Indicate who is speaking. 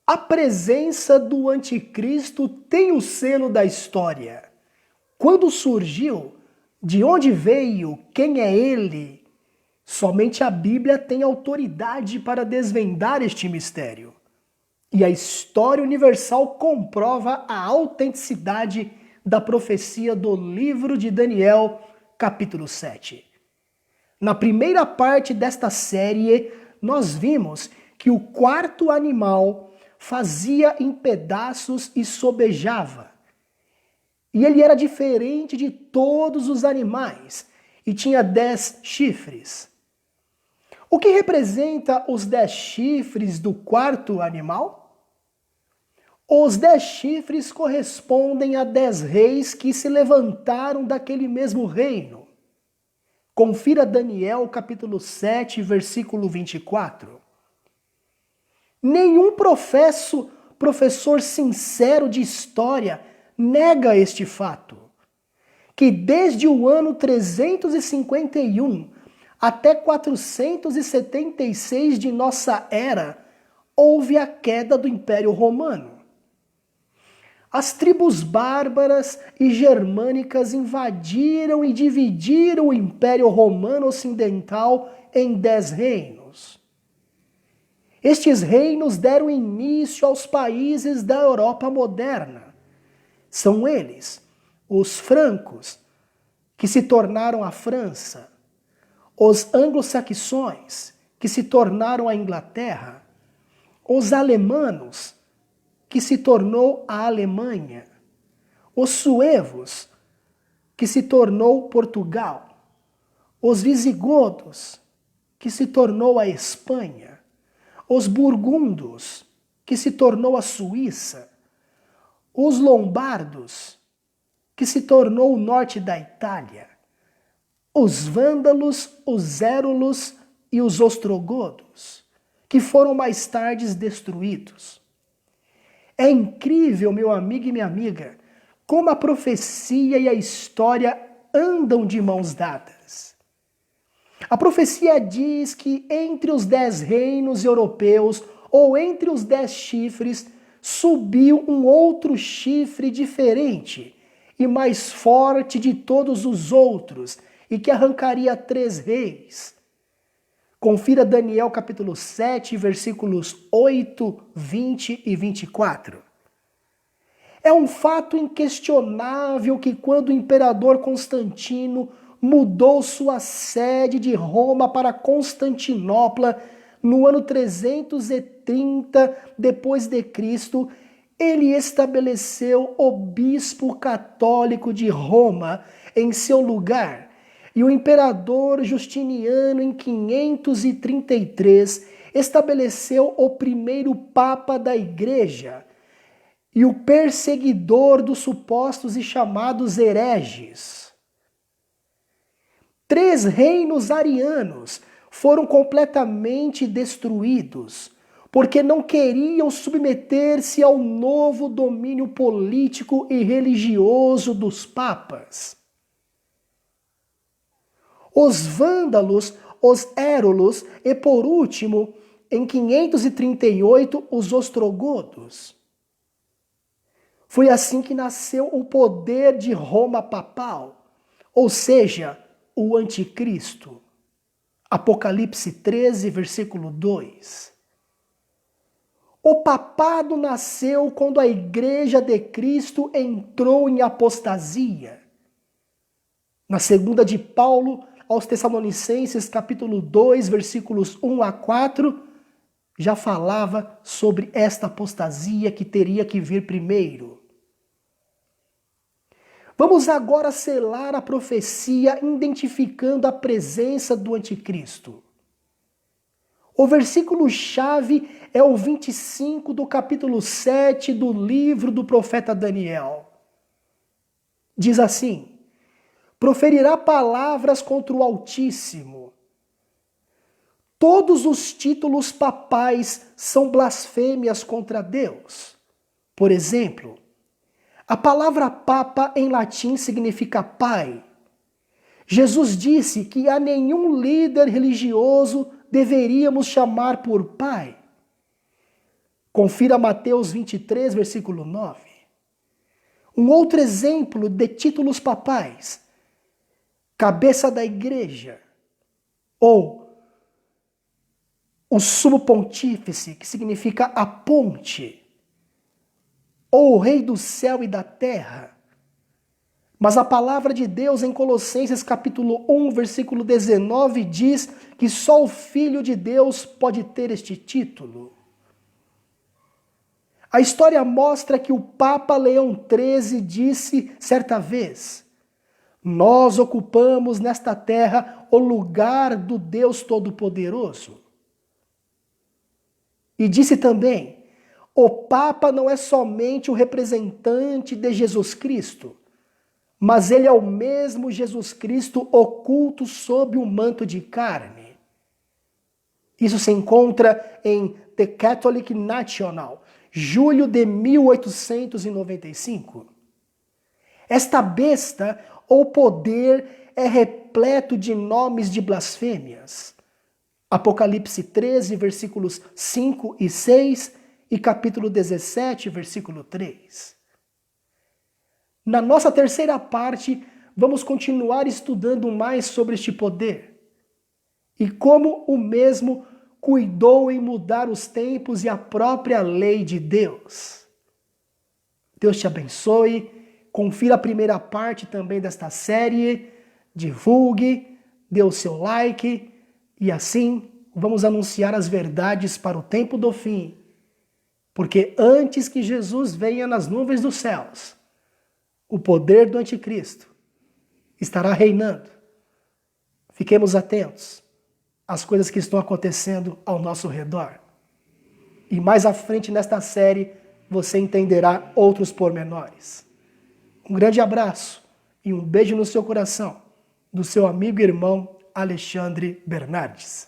Speaker 1: A presença do anticristo tem o selo da história. Quando surgiu? De onde veio? Quem é ele? Somente a Bíblia tem autoridade para desvendar este mistério. E a história universal comprova a autenticidade da profecia do livro de Daniel, capítulo 7. Na primeira parte desta série, nós vimos que o quarto animal fazia em pedaços e sobejava. E ele era diferente de todos os animais e tinha 10 chifres. O que representa os 10 chifres do quarto animal? Os 10 chifres correspondem a 10 reis que se levantaram daquele mesmo reino. Confira Daniel capítulo 7, versículo 24. Nenhum professor sincero de história nega este fato, que desde o ano 351 até 476 de nossa era, houve a queda do Império Romano. As tribos bárbaras e germânicas invadiram e dividiram o Império Romano Ocidental em 10 reinos. Estes reinos deram início aos países da Europa moderna. São eles, os francos, que se tornaram a França, os anglo-saxões, que se tornaram a Inglaterra, os alemanos, que se tornou a Alemanha, os suevos, que se tornou Portugal, os visigodos, que se tornou a Espanha, os burgundos, que se tornou a Suíça, os lombardos, que se tornou o norte da Itália, os vândalos, os érulos e os ostrogodos, que foram mais tarde destruídos. É incrível, meu amigo e minha amiga, como a profecia e a história andam de mãos dadas. A profecia diz que entre os 10 reinos europeus, ou entre os 10 chifres, subiu um outro chifre diferente e mais forte de todos os outros, e que arrancaria 3 reis. Confira Daniel capítulo 7, versículos 8, 20 e 24. É um fato inquestionável que quando o imperador Constantino mudou sua sede de Roma para Constantinopla no ano 330 depois de Cristo, ele estabeleceu o bispo católico de Roma em seu lugar. E o imperador Justiniano, em 533, estabeleceu o primeiro papa da igreja e o perseguidor dos supostos e chamados hereges. 3 reinos arianos foram completamente destruídos, porque não queriam submeter-se ao novo domínio político e religioso dos papas. Os vândalos, os érulos e, por último, em 538, os ostrogodos. Foi assim que nasceu o poder de Roma papal, ou seja, o anticristo. Apocalipse 13, versículo 2. O papado nasceu quando a igreja de Cristo entrou em apostasia. Na segunda de Paulo aos Tessalonicenses, capítulo 2, versículos 1 a 4, já falava sobre esta apostasia que teria que vir primeiro. Vamos agora selar a profecia identificando a presença do anticristo. O versículo-chave é o 25 do capítulo 7 do livro do profeta Daniel. Diz assim: proferirá palavras contra o Altíssimo. Todos os títulos papais são blasfêmias contra Deus. Por exemplo, a palavra papa em latim significa pai. Jesus disse que a nenhum líder religioso deveríamos chamar por pai. Confira Mateus 23, versículo 9. Um outro exemplo de títulos papais: cabeça da igreja, ou o sumo pontífice, que significa a ponte, ou o rei do céu e da terra. Mas a palavra de Deus em Colossenses capítulo 1, versículo 19 diz que só o Filho de Deus pode ter este título. A história mostra que o Papa Leão XIII disse certa vez: nós ocupamos nesta terra o lugar do Deus Todo-Poderoso. E disse também: o Papa não é somente o representante de Jesus Cristo, mas ele é o mesmo Jesus Cristo oculto sob um manto de carne. Isso se encontra em The Catholic National, julho de 1895. Esta besta ou poder é repleto de nomes de blasfêmias. Apocalipse 13, versículos 5 e 6 e capítulo 17, versículo 3. Na nossa terceira parte, vamos continuar estudando mais sobre este poder e como o mesmo cuidou em mudar os tempos e a própria lei de Deus. Deus te abençoe. Confira a primeira parte também desta série. Divulgue, dê o seu like e assim vamos anunciar as verdades para o tempo do fim. Porque antes que Jesus venha nas nuvens dos céus, o poder do anticristo estará reinando. Fiquemos atentos às coisas que estão acontecendo ao nosso redor. E mais à frente nesta série, você entenderá outros pormenores. Um grande abraço e um beijo no seu coração, do seu amigo e irmão Alexandre Bernardes.